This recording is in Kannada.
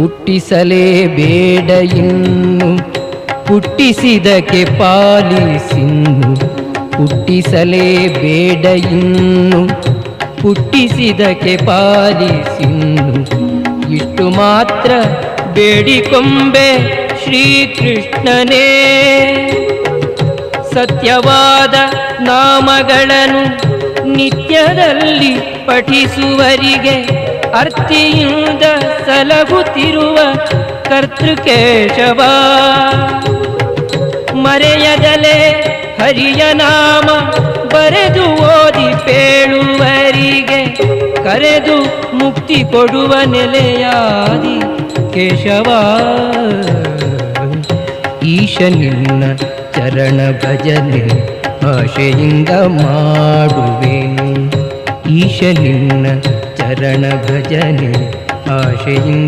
ಹುಟ್ಟಿಸಲೇಬೇಡ ಇನ್ನು, ಹುಟ್ಟಿಸಿದಕ್ಕೆ ಪಾಲಿಸಿನ್ನು. ಹುಟ್ಟಿಸಲೇಬೇಡ ಇನ್ನು, ಹುಟ್ಟಿಸಿದಕ್ಕೆ ಪಾಲಿಸಿನ್ನು. ಇಷ್ಟು ಮಾತ್ರ ಬೇಡಿಕೊಂಬೆ ಶ್ರೀಕೃಷ್ಣನೇ. ಸತ್ಯವಾದ ನಾಮಗಳನ್ನು ನಿತ್ಯದಲ್ಲಿ ಪಠಿಸುವರಿಗೆ ಅರ್ತಿಯಿಂದ ಸಲಹುತ್ತಿರುವ ಕರ್ತೃಕೇಶವ. ಮರೆಯದಲೇ ಹರಿಯ ನಾಮ ಬರೆದು ಓದಿ ಪೇಳುವರಿಗೆ ಕರೆದು ಮುಕ್ತಿ ಕೊಡುವ ನೆಲೆಯಾದಿ ಕೇಶವ. ಈಶ ನಿನ್ನ ಚರಣ ಭಜನೆ ಆಶೆಯಿಂದ ಮಾಡುವೆನು. ಈಶ ನಿನ್ನ ಚರಣ ಭಜನೆ ಆಶೆಯಿಂದ